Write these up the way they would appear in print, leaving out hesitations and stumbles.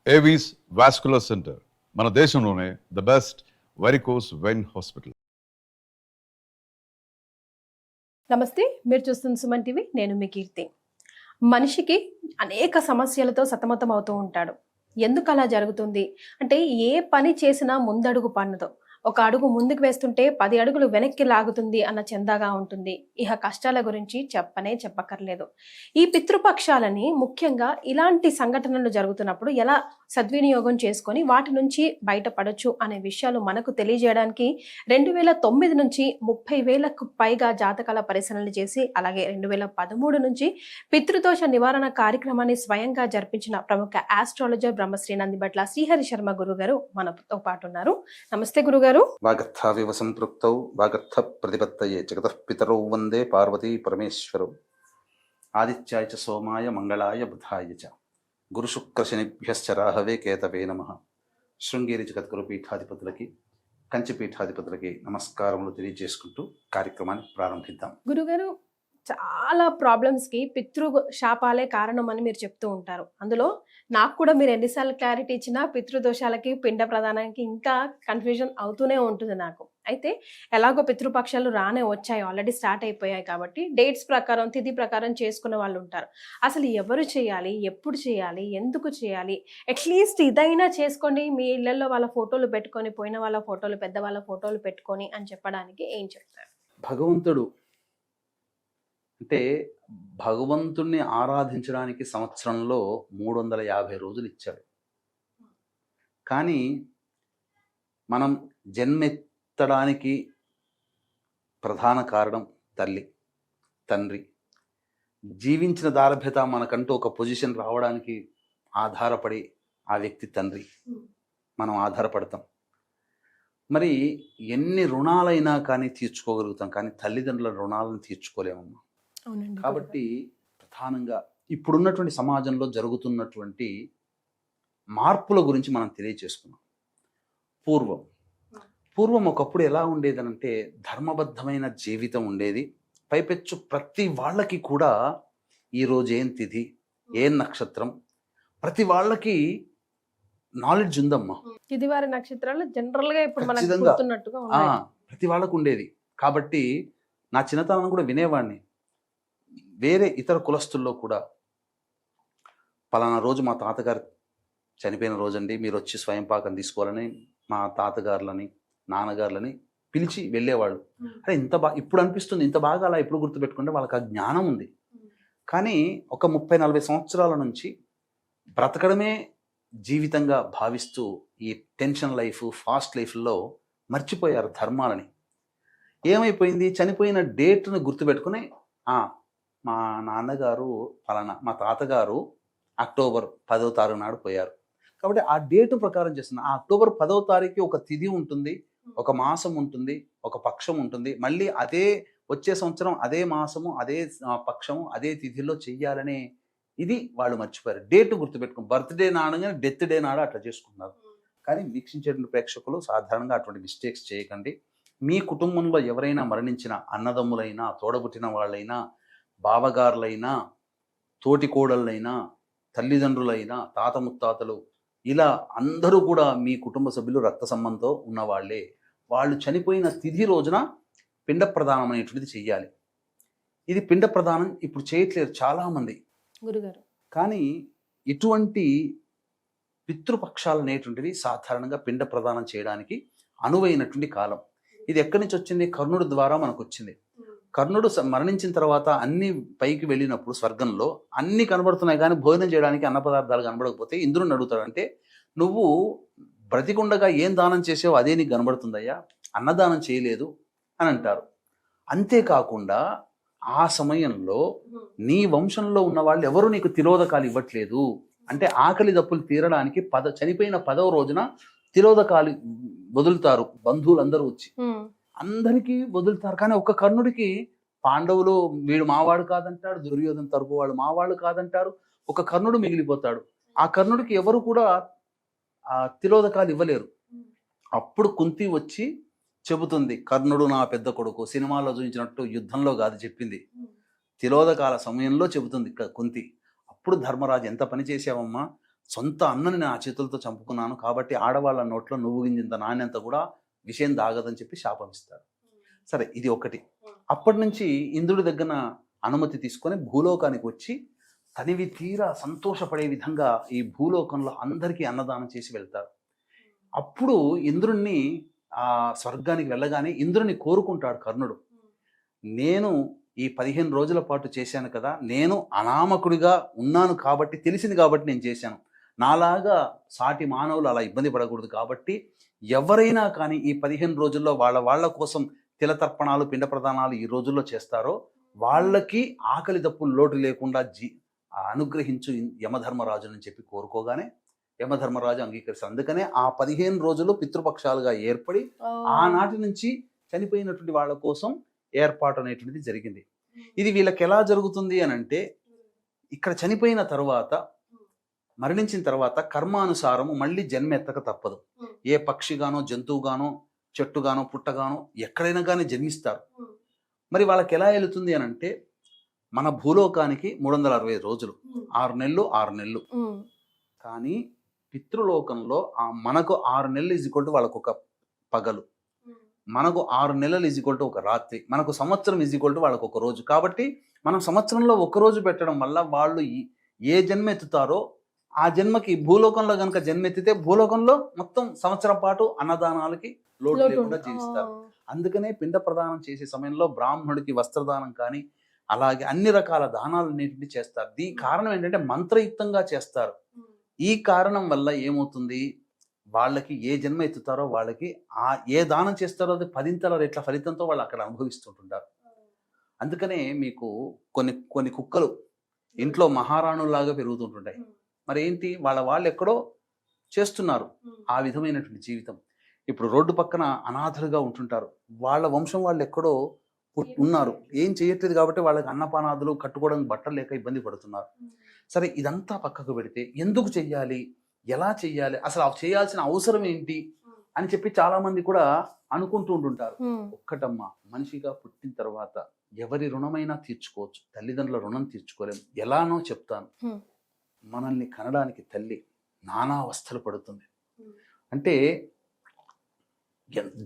Avis vascular centre మన దేశంలోనే the best varicose vein hospital. నమస్తే, మీరు చూస్తున్న సుమన్ టీవీ. నేను మీ కీర్తి. మనిషికి అనేక సమస్యలతో సతమతం అవుతూ ఉంటాడు. ఎందుకు అలా జరుగుతుంది అంటే, ఏ పని చేసినా ముందడుగు పన్నదు. ఒక అడుగు ముందుకు వేస్తుంటే 10 అడుగులు వెనక్కి లాగుతుంది అన్న చందాగా ఉంటుంది. ఇహ కష్టాల గురించి చెప్పనే చెప్పక్కర్లేదు. ఈ పితృపక్షాలని ముఖ్యంగా ఇలాంటి సంఘటనలు జరుగుతున్నప్పుడు ఎలా సద్వినియోగం చేసుకొని వాటి నుంచి బయటపడొచ్చు అనే విషయాలు మనకు తెలియజేయడానికి 2009 నుంచి 30,000కు పైగా జాతకాల పరిశీలనలు చేసి, అలాగే 2013 నుంచి పితృదోష నివారణ కార్యక్రమాన్ని స్వయంగా జరిపించిన ప్రముఖ ఆస్ట్రాలజర్ బ్రహ్మశ్రీ నందిబట్ల శ్రీహరి శర్మ గురుగారు మనతో పాటు ఉన్నారు. నమస్తే గురుగారు. వాగర్థావివ సంపృక్తౌ వాగర్థ ప్రతిపత్తయే జగతః పితరౌ వందే పార్వతీ పరమేశ్వరౌ. ఆదిత్యాయ చ సోమాయ మంగళాయ బుధాయ చ గురుశుక్రశనిభ్యశ్చ రాహవే కేతవే నమః. శృంగేరి జగద్గురు పీఠాధిపతులకి, కంచి పీఠాధిపతులకి నమస్కారములు తెలియజేసుకుంటూ కార్యక్రమాన్ని ప్రారంభిద్దాం. గురుగారు, చాలా ప్రాబ్లమ్స్కి పితృ శాపాలే కారణం అని మీరు చెప్తూ ఉంటారు. అందులో నాకు కూడా మీరు ఎన్నిసార్లు క్లారిటీ ఇచ్చినా పితృదోషాలకి, పిండ ప్రదానానికి ఇంకా కన్ఫ్యూజన్ అవుతూనే ఉంటుంది నాకు. అయితే ఎలాగో పితృపక్షాలు రానే వచ్చాయి, ఆల్రెడీ స్టార్ట్ అయిపోయాయి కాబట్టి డేట్స్ ప్రకారం, తిథి ప్రకారం చేసుకునే వాళ్ళు ఉంటారు. అసలు ఎవరు చేయాలి, ఎప్పుడు చేయాలి, ఎందుకు చేయాలి? అట్లీస్ట్ ఇదైనా చేసుకోండి, మీ ఇళ్లలో వాళ్ళ ఫోటోలు పెట్టుకొని, పోయిన వాళ్ళ ఫోటోలు, పెద్దవాళ్ళ ఫోటోలు పెట్టుకొని అని చెప్పడానికి ఏం చెప్తారు? భగవంతుడు అంటే భగవంతుణ్ణి ఆరాధించడానికి సంవత్సరంలో 350 రోజులు ఇచ్చాడు. కానీ మనం జన్మెత్తడానికి ప్రధాన కారణం తల్లి, తండ్రి. జీవించిన దార్భ్యత, మనకంటూ ఒక పొజిషన్ రావడానికి ఆధారపడి ఆ వ్యక్తి తండ్రి, మనం ఆధారపడతాం. మరి ఎన్ని రుణాలైనా కానీ తీర్చుకోగలుగుతాం, కానీ తల్లిదండ్రుల రుణాలను తీర్చుకోలేమమ్మా. కాబట్టి ప్రధానంగా ఇప్పుడున్నటువంటి సమాజంలో జరుగుతున్నటువంటి మార్పుల గురించి మనం తెలియచేసుకున్నాం. పూర్వం ఒకప్పుడు ఎలా ఉండేదనంటే ధర్మబద్ధమైన జీవితం ఉండేది. పైపెచ్చు ప్రతి వాళ్ళకి కూడా ఈరోజు ఏం తిథి, ఏం నక్షత్రం, ప్రతి వాళ్ళకి నాలెడ్జ్ ఉందమ్మా. తిథివారి నక్షత్రాలు జనరల్ గా ఇప్పుడు మనకు గుర్తున్నట్టుగా ఉన్నాయి. ప్రతి వాళ్ళకు ఉండేది. కాబట్టి నా చిన్నతనం కూడా వినేవాడిని. వేరే ఇతర కులస్తుల్లో కూడా పలానా రోజు మా తాతగారు చనిపోయిన రోజండి, మీరు వచ్చి స్వయం పాకం తీసుకోవాలని మా తాతగారులని, నాన్నగారులని పిలిచి వెళ్ళేవాళ్ళు. అరే ఇంత ఇప్పుడు అనిపిస్తుంది, ఇంత బాగా అలా ఎప్పుడు గుర్తుపెట్టుకుంటే వాళ్ళకి ఆ జ్ఞానం ఉంది. కానీ ఒక 30-40 సంవత్సరాల నుంచి బ్రతకడమే జీవితంగా భావిస్తూ ఈ టెన్షన్ లైఫ్, ఫాస్ట్ లైఫ్లో మర్చిపోయారు ధర్మాలని. ఏమైపోయింది, చనిపోయిన డేట్ను గుర్తుపెట్టుకుని మా నాన్నగారు ఫలానా, మా తాతగారు అక్టోబర్ 10వ తారీఖు నాడు పోయారు కాబట్టి ఆ డేటు ప్రకారం చేస్తున్నా. ఆ అక్టోబర్ 10వ తారీఖు ఒక తిథి ఉంటుంది, ఒక మాసం ఉంటుంది, ఒక పక్షం ఉంటుంది. మళ్ళీ అదే వచ్చే సంవత్సరం అదే మాసము, అదే పక్షము, అదే తిథిలో చెయ్యాలనే ఇది వాళ్ళు మర్చిపోయారు. డేటు గుర్తుపెట్టుకుని బర్త్డే నాడగానే డెత్ డే నాడు అట్లా చేసుకున్నారు. కానీ వీక్షించే ప్రేక్షకులు సాధారణంగా అటువంటి మిస్టేక్స్ చేయకండి. మీ కుటుంబంలో ఎవరైనా మరణించిన అన్నదమ్ములైనా, తోడబుట్టిన వాళ్ళైనా, బావగారులైనా, తోటికోడళ్ళైనా, తల్లిదండ్రులైనా, తాత ముత్తాతలు, ఇలా అందరూ కూడా మీ కుటుంబ సభ్యులు రక్త సంబంధంతో ఉన్నవాళ్లే. వాళ్ళు చనిపోయిన తిథి రోజున పిండ ప్రదానం అనేటువంటిది చెయ్యాలి. ఇది పిండ ప్రదానం ఇప్పుడు చేయట్లేదు చాలామంది గురుగారు. కానీ ఇటువంటి పితృపక్షాలు అనేటువంటివి సాధారణంగా పిండ ప్రదానం చేయడానికి అనువైనటువంటి కాలం. ఇది ఎక్కడి నుంచి వచ్చింది? కర్ణుడి ద్వారా మనకు వచ్చింది. కర్ణుడు మరణించిన తర్వాత అన్ని పైకి వెళ్ళినప్పుడు స్వర్గంలో అన్ని కనబడుతున్నాయి, కానీ భోజనం చేయడానికి అన్న పదార్థాలు కనబడకపోతే ఇంద్రుడిని అడుగుతాడు. అంటే నువ్వు బ్రతికుండగా ఏం దానం చేసావో అదే నీకు కనబడుతుందయ్యా, అన్నదానం చేయలేదు అని అంటారు. అంతేకాకుండా ఆ సమయంలో నీ వంశంలో ఉన్న వాళ్ళు ఎవరు నీకు తిలోదకాలు ఇవ్వట్లేదు అంటే ఆకలి దప్పులు తీరడానికి చనిపోయిన 10వ రోజున తిలోదకాలు వదులుతారు. బంధువులందరూ వచ్చి అందరికీ వదులుతారు. కానీ ఒక్క కర్ణుడికి పాండవులు వీడు మావాడు కాదంటాడు, దుర్యోధన తరపు వాళ్ళు మావాళ్ళు కాదంటారు. ఒక కర్ణుడు మిగిలిపోతాడు. ఆ కర్ణుడికి ఎవరు కూడా తిలోదకాలు ఇవ్వలేరు. అప్పుడు కుంతి వచ్చి చెబుతుంది, కర్ణుడు నా పెద్ద కొడుకు. సినిమాలో చూపించినట్టు యుద్ధంలో కాదు చెప్పింది, తిలోదకాల సమయంలో చెబుతుంది కుంతి. అప్పుడు ధర్మరాజు ఎంత పని చేసావమ్మా, సొంత అన్నని నా చేతులతో చంపుకున్నాను, కాబట్టి ఆడవాళ్ళ నోట్లో నువ్వు గింజంత నాణ్యంత కూడా విషయం దాగదని చెప్పి శాపం ఇస్తాడు. సరే, ఇది ఒకటి. అప్పటి నుంచి ఇంద్రుడి దగ్గర అనుమతి తీసుకొని భూలోకానికి వచ్చి తనివి తీరా సంతోషపడే విధంగా ఈ భూలోకంలో అందరికీ అన్నదానం చేసి వెళ్తారు. అప్పుడు ఇంద్రుణ్ణి ఆ స్వర్గానికి వెళ్ళగానే ఇంద్రుని కోరుకుంటాడు కర్ణుడు, నేను ఈ 15 రోజుల పాటు చేశాను కదా, నేను అనామకుడిగా ఉన్నాను కాబట్టి, తెలిసింది కాబట్టి నేను చేశాను. నాలాగా సాటి మానవులు అలా ఇబ్బంది పడకూడదు కాబట్టి ఎవరైనా కానీ ఈ 15 రోజుల్లో వాళ్ళ కోసం తిలతర్పణాలు, పిండ ప్రదానాలు ఈ రోజుల్లో చేస్తారో వాళ్ళకి ఆకలి దప్పులు లోటు లేకుండా అనుగ్రహించు యమధర్మరాజు అని చెప్పి కోరుకోగానే యమధర్మరాజు అంగీకరిస్తారు. అందుకనే ఆ 15 రోజులు పితృపక్షాలుగా ఏర్పడి ఆనాటి నుంచి చనిపోయినటువంటి వాళ్ళ కోసం ఏర్పాటు అనేటువంటిది జరిగింది. ఇది వీళ్ళకి ఎలా జరుగుతుంది అని అంటే, ఇక్కడ చనిపోయిన తర్వాత, మరణించిన తర్వాత కర్మానుసారము మళ్ళీ జన్మ ఎత్తక తప్పదు. ఏ పక్షిగానో, జంతువుగానో, చెట్టుగానో, పుట్టగానో ఎక్కడైనా కానీ జన్మిస్తారు. మరి వాళ్ళకి ఎలా వెళుతుంది అని అంటే, మన భూలోకానికి 360 రోజులు, 6 నెలలు 6 నెలలు. కానీ పితృలోకంలో మనకు 6 నెలలు ఈజ్వల్ టు వాళ్ళకు ఒక పగలు, మనకు 6 నెలలు ఈజ్వల్ టు ఒక రాత్రి, మనకు సంవత్సరం ఈజ్వల్ టు వాళ్ళకు ఒక రోజు. కాబట్టి మనం సంవత్సరంలో ఒక రోజు పెట్టడం వల్ల వాళ్ళు ఏ జన్మ ఎత్తుతారో ఆ జన్మకి భూలోకంలో కనుక జన్మెత్తితే భూలోకంలో మొత్తం సంవత్సరం పాటు అన్నదానాలకి లోటు లేకుండా జీవిస్తారు. అందుకనే పిండ ప్రదానం చేసే సమయంలో బ్రాహ్మణుడికి వస్త్రదానం కానీ అలాగే అన్ని రకాల దానాలన్నింటినీ చేస్తారు. దీని కారణం ఏంటంటే మంత్రయుక్తంగా చేస్తారు. ఈ కారణం వల్ల ఏమవుతుంది, వాళ్ళకి ఏ జన్మ ఎత్తుతారో వాళ్ళకి ఏ దానం చేస్తారో అది 10 రెట్ల ఫలితంతో వాళ్ళు అక్కడ అనుభవిస్తుంటారు. అందుకనే మీకు కొన్ని కుక్కలు ఇంట్లో మహారాణుల్లాగా పెరుగుతుంటుంటాయి. మరి ఏంటి, వాళ్ళు ఎక్కడో చేస్తున్నారు ఆ విధమైనటువంటి జీవితం. ఇప్పుడు రోడ్డు పక్కన అనాథలుగా ఉంటుంటారు, వాళ్ళ వంశం వాళ్ళు ఎక్కడో ఉన్నారు, ఏం చేయట్లేదు కాబట్టి వాళ్ళకి అన్నపానాదులు కట్టుకోవడానికి బట్టలు లేక ఇబ్బంది పడుతున్నారు. సరే, ఇదంతా పక్కకు పెడితే ఎందుకు చెయ్యాలి, ఎలా చెయ్యాలి, అసలు చేయాల్సిన అవసరం ఏంటి అని చెప్పి చాలా మంది కూడా అనుకుంటూ ఉంటుంటారు. ఒక్కటమ్మా, మనిషిగా పుట్టిన తర్వాత ఎవరి రుణమైనా తీర్చుకోవచ్చు, తల్లిదండ్రుల రుణం తీర్చుకోలేము. ఎలానో చెప్తాను. మనల్ని కనడానికి తల్లి నానా అవస్థలు పడుతుంది. అంటే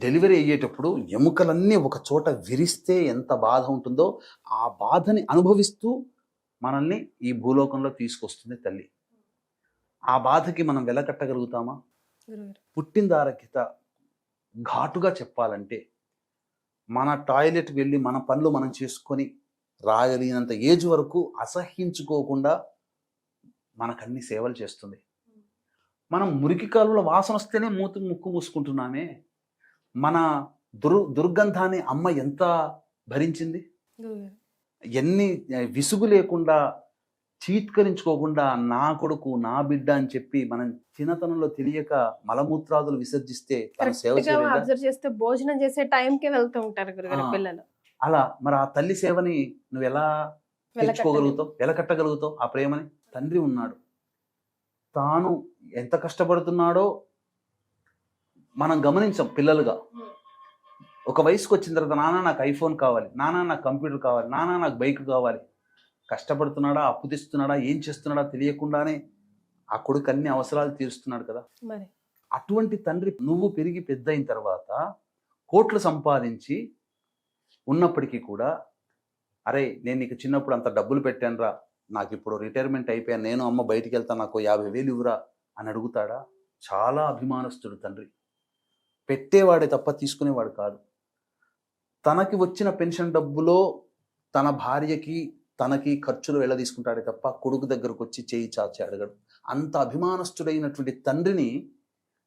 డెలివరీ అయ్యేటప్పుడు ఎముకలన్నీ ఒక చోట విరిస్తే ఎంత బాధ ఉంటుందో ఆ బాధని అనుభవిస్తూ మనల్ని ఈ భూలోకంలో తీసుకొస్తుంది తల్లి. ఆ బాధకి మనం వెలకట్టగలుగుతామా? పుట్టిందారకిత ఘాటుగా చెప్పాలంటే, మన టాయిలెట్ వెళ్ళి మన పనులు మనం చేసుకొని రాగలిగినంత ఏజ్ వరకు అసహ్యించుకోకుండా మనకన్ని సేవలు చేస్తుంది. మనం మురికి కాలువల వాసన వస్తేనే ముక్కు మూసుకుంటున్నామే. మన దుర్గంధాన్ని అమ్మ ఎంత భరించింది, ఎన్ని విసుగు లేకుండా చీత్కరించుకోకుండా నా కొడుకు నా బిడ్డ అని చెప్పి మనం చిన్నతనంలో తెలియక మలమూత్రాదులు విసర్జిస్తే చేస్తే భోజనం చేసే టైంకే వెళ్తూ ఉంటారు పిల్లలు. అలా మరి ఆ తల్లి సేవని నువ్వు ఎలా తెచ్చుకోగలుగుతావు, ఎలా కట్టగలుగుతావు? ఆ ప్రేమని తండ్రి ఉన్నాడు, తాను ఎంత కష్టపడుతున్నాడో మనం గమనించాం పిల్లలుగా. ఒక వయసుకు వచ్చిన తర్వాత నాన్న నాకు ఐఫోన్ కావాలి, నాన్న నాకు కంప్యూటర్ కావాలి, నాన్న నాకు బైక్ కావాలి. కష్టపడుతున్నాడా, అప్పు తెస్తున్నాడా, ఏం చేస్తున్నాడా తెలియకుండానే ఆ కొడుకు అన్ని అవసరాలు తీరుస్తున్నాడు కదా. అటువంటి తండ్రి నువ్వు పెరిగి పెద్ద అయిన తర్వాత కోట్లు సంపాదించి ఉన్నప్పటికీ కూడా, అరే నేను నీకు చిన్నప్పుడు అంత డబ్బులు పెట్టాను రా, నాకు ఇప్పుడు రిటైర్మెంట్ అయిపోయాను, నేను అమ్మ బయటికి వెళ్తాను, నాకు 50,000 ఇవ్వరా అని అడుగుతాడా? చాలా అభిమానస్తుడు తండ్రి. పెట్టేవాడే తప్ప తీసుకునేవాడు కాదు. తనకి వచ్చిన పెన్షన్ డబ్బులో తన భార్యకి తనకి ఖర్చులు ఎలా తీసుకుంటాడే తప్ప కొడుకు దగ్గరకు వచ్చి చేయి చాచి అడగడు. అంత అభిమానస్తుడైనటువంటి తండ్రిని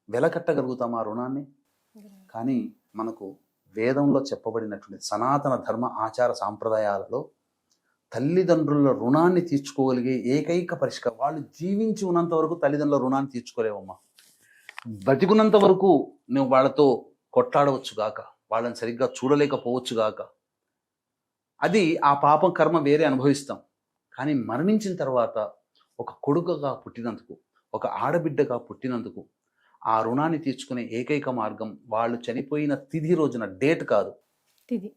వెలకట్టగలుగుతాం ఆ రుణాన్ని? కానీ మనకు వేదంలో చెప్పబడినటువంటి సనాతన ధర్మ ఆచార సాంప్రదాయాలలో తల్లిదండ్రుల రుణాన్ని తీర్చుకోగలిగే ఏకైక పరిష్కారం, వాళ్ళు జీవించి ఉన్నంత వరకు తల్లిదండ్రుల రుణాన్ని తీర్చుకోలేవమ్మా. బతికున్నంత వరకు నువ్వు వాళ్ళతో కొట్లాడవచ్చు గాక, వాళ్ళని సరిగ్గా చూడలేకపోవచ్చు గాక, అది ఆ పాపం కర్మ వేరే అనుభవిస్తాం. కానీ మరణించిన తర్వాత ఒక కొడుకుగా పుట్టినందుకు, ఒక ఆడబిడ్డగా పుట్టినందుకు ఆ రుణాన్ని తీర్చుకునే ఏకైక మార్గం వాళ్ళు చనిపోయిన తిథి రోజున, డేట్ కాదు,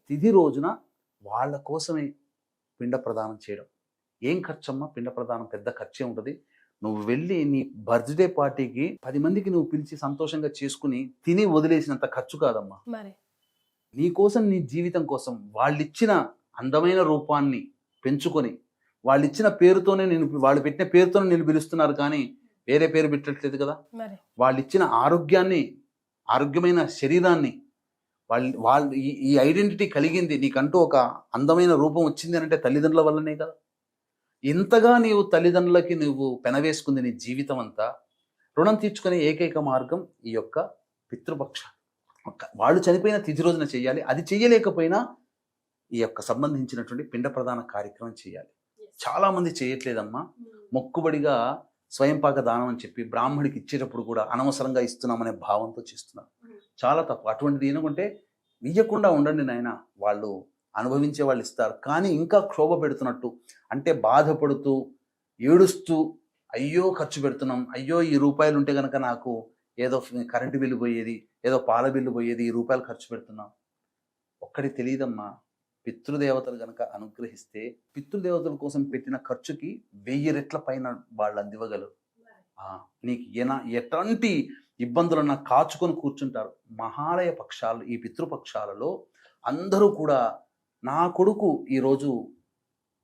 తిథి రోజున వాళ్ళ కోసమే పిండ ప్రదానం చేయడం. ఏం ఖర్చమ్మా? పిండ ప్రదానం పెద్ద ఖర్చే ఉంటుంది. నువ్వు వెళ్ళి నీ బర్త్డే పార్టీకి 10 మందికి నువ్వు పిలిచి సంతోషంగా చేసుకుని తిని వదిలేసినంత ఖర్చు కాదమ్మా. మరి నీ కోసం, నీ జీవితం కోసం వాళ్ళిచ్చిన అందమైన రూపాన్ని పెంచుకొని వాళ్ళిచ్చిన పేరుతోనే వాళ్ళు పెట్టిన పేరుతోనే నేను పిలుస్తున్నారు, కానీ వేరే పేరు పెట్టట్లేదు కదా. మరి వాళ్ళిచ్చిన ఆరోగ్యమైన శరీరాన్ని వాళ్ళు ఈ ఐడెంటిటీ కలిగింది, నీకంటూ ఒక అందమైన రూపం వచ్చింది అంటే తల్లిదండ్రుల వల్లనే కదా. ఇంతగా నీవు తల్లిదండ్రులకి నువ్వు పెనవేసుకుంది నీ జీవితం అంతా. రుణం తీర్చుకునే ఏకైక మార్గం ఈ యొక్క పితృపక్ష. వాళ్ళు చనిపోయిన తిథి రోజున చేయాలి. అది చేయలేకపోయినా ఈ యొక్క సంబంధించినటువంటి పిండ ప్రదాన కార్యక్రమం చేయాలి. చాలా మంది చేయట్లేదమ్మా. మొక్కుబడిగా స్వయంపాక దానం అని చెప్పి బ్రాహ్మడికి ఇచ్చేటప్పుడు కూడా అనవసరంగా ఇస్తున్నామనే భావంతో చేస్తున్నారు. చాలా తప్పు. అటువంటిది ఏనుకుంటే ఇయ్యకుండా ఉండండి నాయన, వాళ్ళు అనుభవించే వాళ్ళు ఇస్తారు. కానీ ఇంకా క్షోభ పెడుతున్నట్టు అంటే బాధపడుతూ ఏడుస్తూ అయ్యో ఖర్చు పెడుతున్నాం, అయ్యో ఈ రూపాయలు ఉంటే కనుక నాకు ఏదో కరెంటు బిల్లు పోయేది, ఏదో పాల బిల్లు పోయేది, ఈ రూపాయలు ఖర్చు పెడుతున్నాం. ఒక్కడి తెలియదమ్మా, పితృదేవతలు కనుక అనుగ్రహిస్తే పితృదేవతల కోసం పెట్టిన ఖర్చుకి 1000 రెట్ల పైన వాళ్ళు అందివ్వగలరు. నీకు ఎట్లాంటి ఇబ్బందులన్నా కాచుకొని కూర్చుంటారు. మహాలయ పక్షాలు, ఈ పితృపక్షాలలో అందరూ కూడా నా కొడుకు ఈరోజు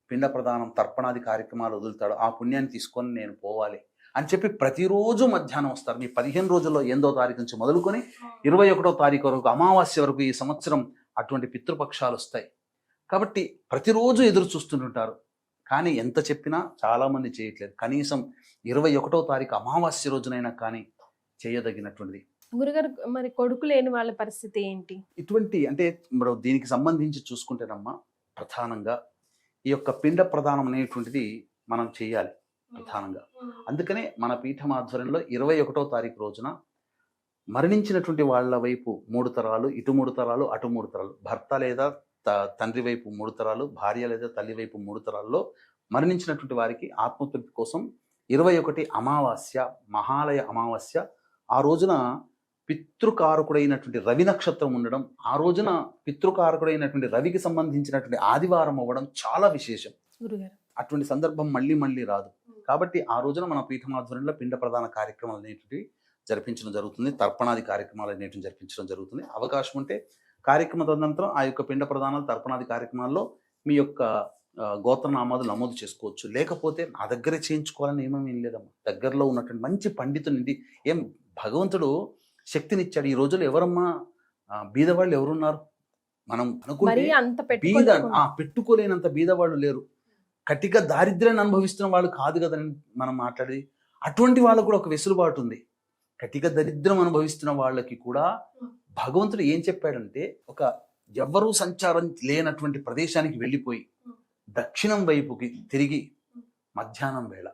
పిండ ప్రదానం తర్పణాది కార్యక్రమాలు వదులుతాడు, ఆ పుణ్యాన్ని తీసుకొని నేను పోవాలి అని చెప్పి ప్రతిరోజు మధ్యాహ్నం వస్తారు. మీ 15 రోజుల్లో 8వ తారీఖు నుంచి మొదలుకొని 21వ తారీఖు వరకు, అమావాస్య వరకు ఈ సంవత్సరం అటువంటి పితృపక్షాలు వస్తాయి. కాబట్టి ప్రతిరోజు ఎదురు చూస్తుంటారు. కానీ ఎంత చెప్పినా చాలామంది చేయట్లేదు. కనీసం 21వ తారీఖు అమావాస్య రోజునైనా కానీ చేయదగినటువంటిది. గురుగారు, మరి కొడుకు లేని వాళ్ళ పరిస్థితి ఏంటి? ఇటువంటి అంటే ఇప్పుడు దీనికి సంబంధించి చూసుకుంటేనమ్మా, ప్రధానంగా ఈ యొక్క పిండ ప్రదానం అనేటువంటిది మనం చేయాలి ప్రధానంగా. అందుకనే మన పీఠం ఆధ్వర్యంలో 21వ తారీఖు రోజున మరణించినటువంటి వాళ్ళ వైపు 3 తరాలు, ఇటు 3 తరాలు, అటు 3 తరాలు, భర్త లేదా తండ్రి వైపు 3 తరాలు, భార్య లేదా తల్లి వైపు 3 తరాల్లో మరణించినటువంటి వారికి ఆత్మతృప్తి కోసం 21 అమావాస్య, మహాలయ అమావాస్య, ఆ రోజున పితృకారకుడైనటువంటి రవి నక్షత్రం ఉండడం, ఆ రోజున పితృకారకుడైనటువంటి రవికి సంబంధించినటువంటి ఆదివారం అవ్వడం చాలా విశేషం. అటువంటి సందర్భం మళ్ళీ మళ్ళీ రాదు. కాబట్టి ఆ రోజున మన పీఠమాధ్వర్యంలో పిండ ప్రదాన కార్యక్రమాలు అనేటివి జరిపించడం జరుగుతుంది. తర్పణాది కార్యక్రమాలు అనేటివి జరిపించడం జరుగుతుంది. అవకాశం ఉంటే కార్యక్రమ తదనంతరం ఆ యొక్క పిండ ప్రదానాలు, తర్పణాది కార్యక్రమాల్లో మీ యొక్క గోత్రనామాలు నమోదు చేసుకోవచ్చు. లేకపోతే నా దగ్గరే చేయించుకోవాలని ఏమేమి లేదమ్మా. దగ్గరలో ఉన్నటువంటి మంచి పండితునింది, ఏం భగవంతుడు శక్తినిచ్చాడు. ఈ రోజుల్లో ఎవరమ్మా బీదవాళ్ళు ఎవరున్నారు? మనం అనుకుంటే పెట్టుకోలేనంత బీదవాళ్ళు లేరు. కటిక దారిద్ర్యాన్ని అనుభవిస్తున్న వాళ్ళు కాదు కదని మనం మాట్లాడేది. అటువంటి వాళ్ళకు కూడా ఒక వెసులుబాటు ఉంది. కటిక దరిద్రం అనుభవిస్తున్న వాళ్ళకి కూడా భగవంతుడు ఏం చెప్పాడంటే, ఒక ఎవ్వరూ సంచారం లేనటువంటి ప్రదేశానికి వెళ్ళిపోయి దక్షిణం వైపుకి తిరిగి మధ్యాహ్నం వేళ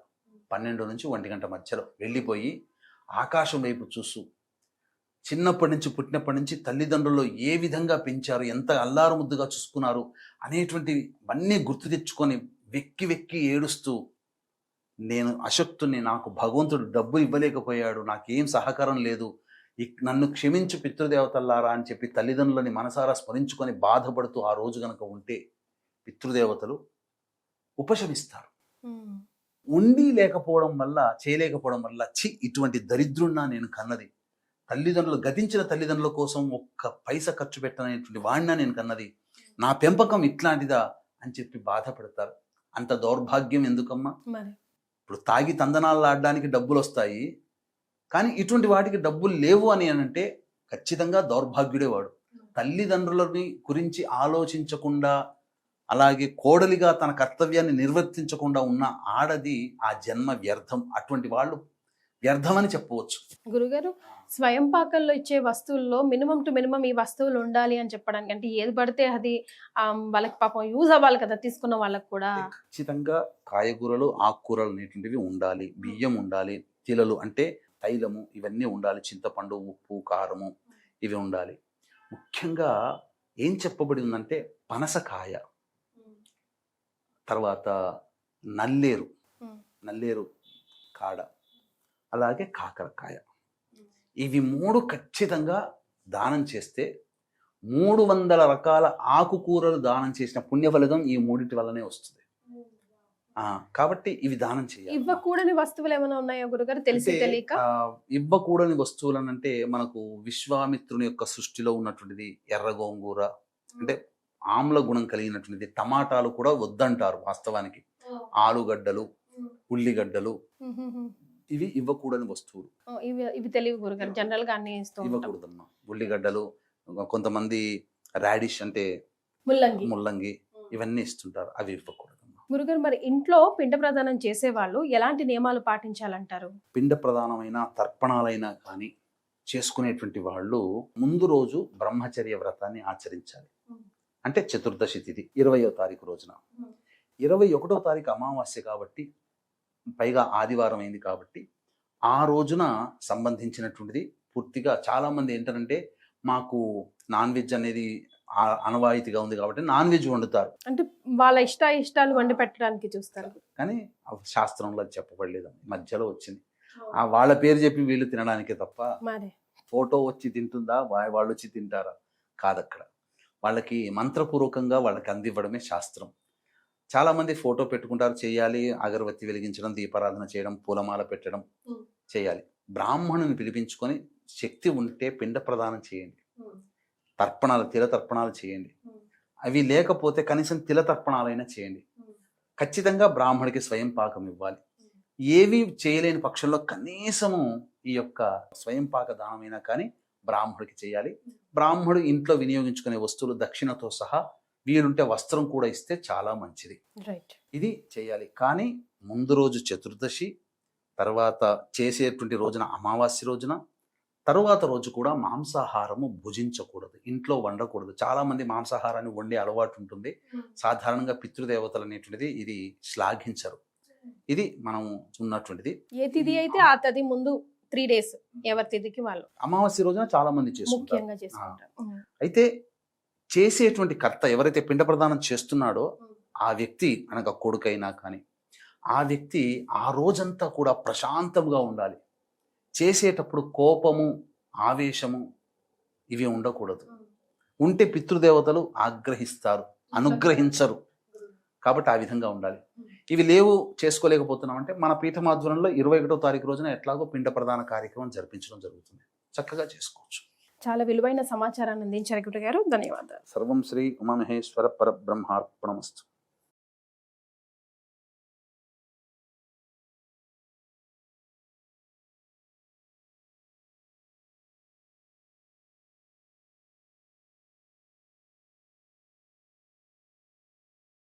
12 నుంచి 1 గంట మధ్యలో వెళ్ళిపోయి ఆకాశం వైపు చూస్తూ చిన్నప్పటి నుంచి పుట్టినప్పటి నుంచి తల్లిదండ్రులు ఏ విధంగా పెంచారు, ఎంత అల్లారు ముద్దుగా చూసుకున్నారు అనేటువంటివన్నీ గుర్తు తెచ్చుకొని వెక్కి వెక్కి ఏడుస్తూ, నేను అశక్తుని, నాకు భగవంతుడు డబ్బు ఇవ్వలేకపోయాడు, నాకేం సహకారం లేదు, నన్ను క్షమించు పితృదేవతల్లారా అని చెప్పి తల్లిదండ్రులని మనసారా స్మరించుకొని బాధపడుతూ ఆ రోజు గనక ఉంటే పితృదేవతలు ఉపశమిస్తారు. ఉండి లేకపోవడం వల్ల, చేయలేకపోవడం వల్ల ఇటువంటి దరిద్రున్నా నేను కన్నది, తల్లిదండ్రులు గతించిన తల్లిదండ్రుల కోసం ఒక్క పైసా ఖర్చు పెట్టనటువంటి వాడినా నేను కన్నది, నా పెంపకం ఇట్లాంటిదా అని చెప్పి బాధపడతారు. అంత దౌర్భాగ్యం ఎందుకమ్మా? ఇప్పుడు తాగి తందనాలు ఆడడానికి డబ్బులు వస్తాయి, కానీ ఇటువంటి వాటికి డబ్బులు లేవు అని అంటే ఖచ్చితంగా దౌర్భాగ్యుడే వాడు. తల్లిదండ్రులని గురించి ఆలోచించకుండా, అలాగే కోడలిగా తన కర్తవ్యాన్ని నిర్వర్తించకుండా ఉన్న ఆడది ఆ జన్మ వ్యర్థం. అటువంటి వాళ్ళు వ్యర్థమని చెప్పవచ్చు. గురుగారు, స్వయం పాకంలో ఇచ్చే వస్తువుల్లో మినిమం టు మినిమం ఈ వస్తువులు ఉండాలి అని చెప్పడానికి, అంటే ఏది పడితే అది వాళ్ళకి పాపం యూజ్ అవ్వాలి కదా తీసుకున్న వాళ్ళకి కూడా. ఖచ్చితంగా కాయగూరలు, ఆకుకూరలు అనేటువంటివి ఉండాలి, బియ్యం ఉండాలి, తిలలు అంటే తైలము ఇవన్నీ ఉండాలి, చింతపండు, ఉప్పు, కారము ఇవి ఉండాలి. ముఖ్యంగా ఏం చెప్పబడి ఉందంటే పనసకాయ, తర్వాత నల్లేరు కాడ, అలాగే కాకరకాయ, ఇవి 3 ఖచ్చితంగా దానం చేస్తే 300 రకాల ఆకుకూరలు దానం చేసిన పుణ్యఫలితం ఈ 3 వల్లనే వస్తుంది. కాబట్టి ఇవి దానం చేయాలి. ఇవ్వకూడని వస్తువులు ఏమైనా ఉన్నాయా గురుగారు, తెలిసి అంటే, తెలియక? ఇవ్వకూడని వస్తువులను అంటే మనకు విశ్వామిత్రుని యొక్క సృష్టిలో ఉన్నటువంటిది ఎర్ర గోంగూర, అంటే ఆమ్ల గుణం కలిగినటువంటిది. టమాటాలు కూడా వద్దంటారు వాస్తవానికి. ఆలుగడ్డలు, ఉల్లిగడ్డలు, ఇవి ఇవ్వకూడని వస్తువులు. ఇవి తెలియవు గురుగారు, జనరల్ గా అన్ని ఇస్తూ ఉంటాం. ఇవ్వకూడదమ్మా. ఉల్లిగడ్డలు, కొంతమంది రాడిష్ అంటే ముల్లంగి, ఇవన్నీ ఇస్తుంటారు, అవి ఇవ్వకూడదమ్మా. గురుగారు, మరి ఇంట్లో పిండ ప్రదానం చేసే వాళ్ళు ఎలాంటి నియమాలు పాటించాలంటారు? పిండ ప్రధానమైన తర్పణాలైనా కానీ చేసుకునేటువంటి వాళ్ళు ముందు రోజు బ్రహ్మచర్య వ్రతాన్ని ఆచరించాలి. అంటే చతుర్దశి తిథి 20వ తారీఖు రోజున, 21వ తారీఖు అమావాస్య కాబట్టి, పైగా ఆదివారం అయింది కాబట్టి, ఆ రోజున సంబంధించినటువంటిది పూర్తిగా చాలా మంది ఏంటంటే మాకు నాన్ వెజ్ అనేది అనవాయితీగా ఉంది కాబట్టి నాన్ వెజ్ వండుతారు. అంటే వాళ్ళ ఇష్టాలు వండి పెట్టడానికి చూస్తారు, కానీ శాస్త్రంలో అది చెప్పబడలేదు, మధ్యలో వచ్చింది. వాళ్ళ పేరు చెప్పి వీళ్ళు తినడానికే తప్ప మరి ఫోటో వచ్చి తింటుందా, వాళ్ళు వచ్చి తింటారా? కాదక్కడ. వాళ్ళకి మంత్రపూర్వకంగా వాళ్ళకి అందివ్వడమే శాస్త్రం. చాలా మంది ఫోటో పెట్టుకుంటారు, చేయాలి, అగరబత్తి వెలిగించడం, దీపారాధన చేయడం, పూలమాల పెట్టడం చేయాలి. బ్రాహ్మణుని పిలిపించుకొని శక్తి ఉంటే పిండ ప్రదానం చేయండి, తర్పణాలు, తిల తర్పణాలు చేయండి. అవి లేకపోతే కనీసం తిల తర్పణాలైనా చేయండి. ఖచ్చితంగా బ్రాహ్మడికి స్వయం పాకం ఇవ్వాలి. ఏవి చేయలేని పక్షంలో కనీసము ఈ యొక్క స్వయం పాక దానమైనా కానీ బ్రాహ్మడికి చేయాలి. బ్రాహ్మడు ఇంట్లో వినియోగించుకునే వస్తువులు దక్షిణతో సహా, వీలుంటే వస్త్రం కూడా ఇస్తే చాలా మంచిది. ఇది చేయాలి. కానీ ముందు రోజు చతుర్దశి, తర్వాత చేసేటువంటి రోజున అమావాస్య రోజున, తరువాత రోజు కూడా మాంసాహారము భుజించకూడదు, ఇంట్లో వండకూడదు. చాలా మంది మాంసాహారాన్ని వండే అలవాటు ఉంటుంది. సాధారణంగా పితృదేవతలు అనేటువంటిది ఇది శ్లాఘించరు. ఇది మనం ఉన్నటువంటిది. ఏ తిథి అయితే ఆ తిథి ముందు 3 days ఎవరి తిథికి వాళ్ళు అమావాస్య రోజున చాలా మంది ముఖ్యంగా చేసుకుంటారు. చేసుకుంటారు. అయితే చేసేటువంటి కర్త ఎవరైతే పిండ ప్రదానం చేస్తున్నాడో ఆ వ్యక్తి, అనగా కొడుకైనా కానీ, ఆ వ్యక్తి ఆ రోజంతా కూడా ప్రశాంతంగా ఉండాలి. చేసేటప్పుడు కోపము, ఆవేశము ఇవి ఉండకూడదు. ఉంటే పితృదేవతలు ఆగ్రహిస్తారు, అనుగ్రహించరు. కాబట్టి ఆ విధంగా ఉండాలి. ఇవి లేవు, చేసుకోలేకపోతున్నాం అంటే మన పీఠం ఆధ్వర్యంలో 21వ తారీఖు రోజున ఎట్లాగో పిండ ప్రదాన కార్యక్రమం జరిపించడం జరుగుతుంది. చక్కగా చేసుకోవచ్చు. చాలా విలువైన సమాచారాన్ని అందించారు గురుగారు, ధన్యవాదాలు. సర్వం శ్రీ ఉమామహేశ్వర పరబ్రహ్మార్పణమస్తు.